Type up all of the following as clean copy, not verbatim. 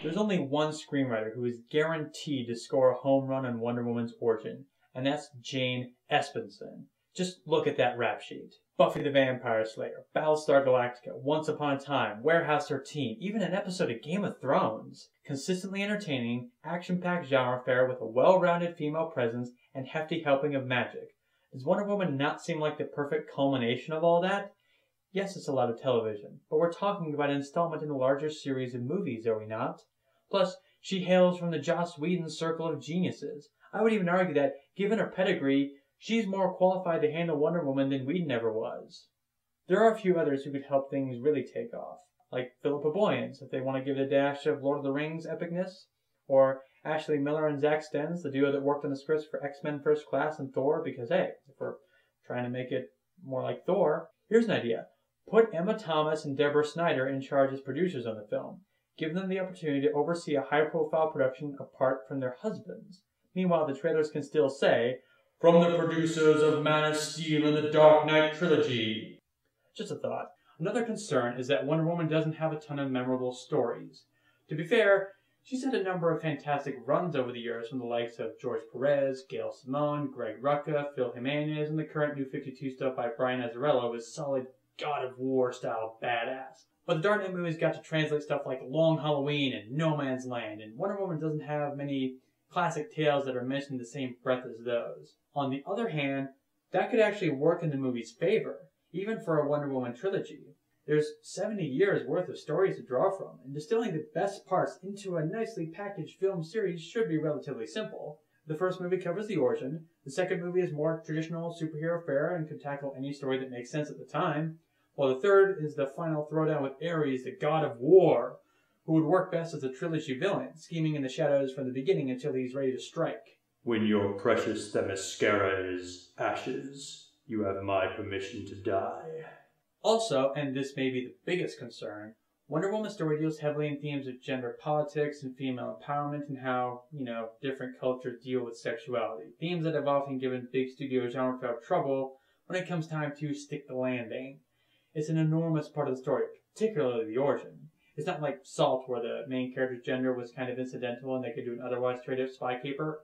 There's only one screenwriter who is guaranteed to score a home run on Wonder Woman's origin, and that's Jane Espenson. Just look at that rap sheet. Buffy the Vampire Slayer, Battlestar Galactica, Once Upon a Time, Warehouse 13, even an episode of Game of Thrones. Consistently entertaining, action-packed genre fare with a well-rounded female presence and hefty helping of magic. Does Wonder Woman not seem like the perfect culmination of all that? Yes, it's a lot of television, but we're talking about an installment in a larger series of movies, are we not? Plus, she hails from the Joss Whedon circle of geniuses. I would even argue that, given her pedigree, she's more qualified to handle Wonder Woman than Whedon ever was. There are a few others who could help things really take off, like Philippa Boyens, if they want to give it a dash of Lord of the Rings epicness, or Ashley Miller and Zack Stentz, the duo that worked on the scripts for X-Men First Class and Thor, because hey, if we're trying to make it more like Thor, here's an idea. Put Emma Thomas and Deborah Snyder in charge as producers on the film. Give them the opportunity to oversee a high-profile production apart from their husbands. Meanwhile, the trailers can still say, "From the producers of Man of Steel and the Dark Knight trilogy." Just a thought. Another concern is that Wonder Woman doesn't have a ton of memorable stories. To be fair, she's had a number of fantastic runs over the years from the likes of George Perez, Gail Simone, Greg Rucka, Phil Jimenez, and the current New 52 stuff by Brian Azzarello is solid God of War style badass. But the Dark Knight movies got to translate stuff like Long Halloween and No Man's Land, and Wonder Woman doesn't have many classic tales that are mentioned in the same breath as those. On the other hand, that could actually work in the movie's favor, even for a Wonder Woman trilogy. There's 70 years worth of stories to draw from, and distilling the best parts into a nicely packaged film series should be relatively simple. The first movie covers the origin, the second movie is more traditional superhero fare and can tackle any story that makes sense at the time, while the third is the final throwdown with Ares, the god of war, who would work best as a trilogy villain, scheming in the shadows from the beginning until he's ready to strike. When your precious Themyscira is ashes, you have my permission to die. Also, and this may be the biggest concern, Wonder Woman's story deals heavily in themes of gender politics and female empowerment and how, different cultures deal with sexuality. Themes that have often given big studio genre film trouble when it comes time to stick the landing. It's an enormous part of the story, particularly the origin. It's not like Salt, where the main character's gender was kind of incidental and they could do an otherwise straight-up spy caper.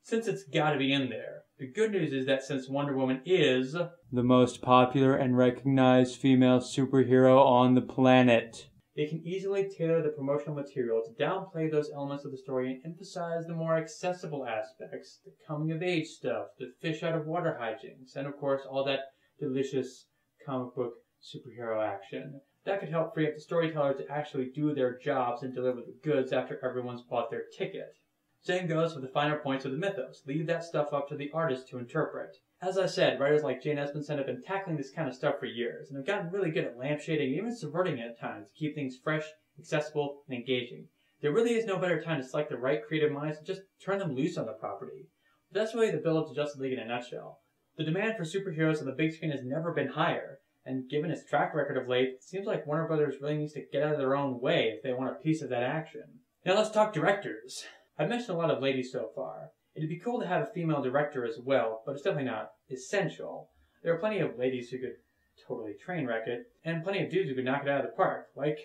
Since it's gotta be in there, the good news is that since Wonder Woman is the most popular and recognized female superhero on the planet, they can easily tailor the promotional material to downplay those elements of the story and emphasize the more accessible aspects, the coming-of-age stuff, the fish-out-of-water hijinks, and of course all that delicious comic book superhero action. That could help free up the storyteller to actually do their jobs and deliver the goods after everyone's bought their ticket. Same goes for the finer points of the mythos. Leave that stuff up to the artist to interpret. As I said, writers like Jane Espenson have been tackling this kind of stuff for years, and have gotten really good at lampshading and even subverting it at times to keep things fresh, accessible, and engaging. There really is no better time to select the right creative minds and just turn them loose on the property. But that's really the build-up to Justice League in a nutshell. The demand for superheroes on the big screen has never been higher, and given its track record of late, it seems like Warner Brothers really needs to get out of their own way if they want a piece of that action. Now let's talk directors. I've mentioned a lot of ladies so far. It'd be cool to have a female director as well, but it's definitely not essential. There are plenty of ladies who could totally train wreck it, and plenty of dudes who could knock it out of the park, like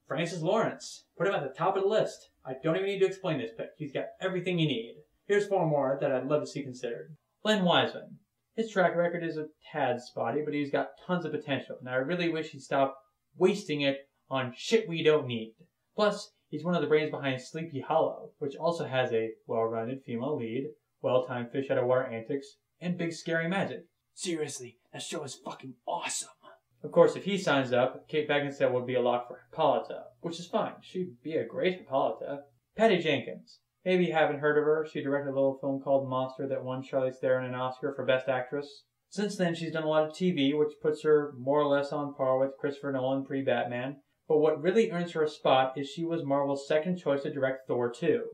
Francis Lawrence. Put him at the top of the list. I don't even need to explain this pick. He's got everything you need. Here's 4 more that I'd love to see considered. Len Wiseman. His track record is a tad spotty, but he's got tons of potential, and I really wish he'd stop wasting it on shit we don't need. Plus, he's one of the brains behind Sleepy Hollow, which also has a well-rounded female lead, well-timed fish-out-of-water antics, and big scary magic. Seriously, that show is fucking awesome. Of course, if he signs up, Kate Beckinsale would be a lock for Hippolyta, which is fine. She'd be a great Hippolyta. Patty Jenkins. Maybe you haven't heard of her. She directed a little film called Monster that won Charlize Theron an Oscar for Best Actress. Since then, she's done a lot of TV, which puts her more or less on par with Christopher Nolan pre-Batman. But what really earns her a spot is she was Marvel's second choice to direct Thor 2.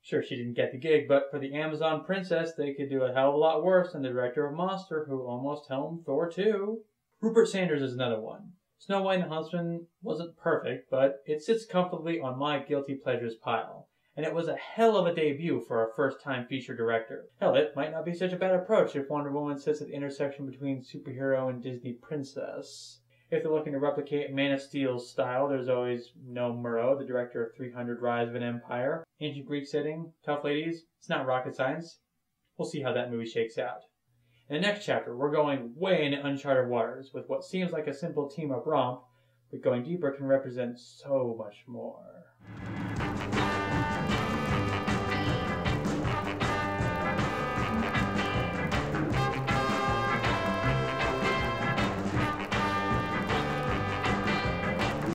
Sure, she didn't get the gig, but for the Amazon princess, they could do a hell of a lot worse than the director of Monster, who almost helmed Thor 2. Rupert Sanders is another one. Snow White and the Huntsman wasn't perfect, but it sits comfortably on my guilty pleasures pile. And it was a hell of a debut for a first-time feature director. Hell, it might not be such a bad approach if Wonder Woman sits at the intersection between superhero and Disney princess. If they're looking to replicate Man of Steel's style, there's always Noam Murrow, the director of 300 Rise of an Empire. Ancient Greek setting, tough ladies, it's not rocket science. We'll see how that movie shakes out. In the next chapter, we're going way into uncharted waters with what seems like a simple team-up romp, but going deeper can represent so much more.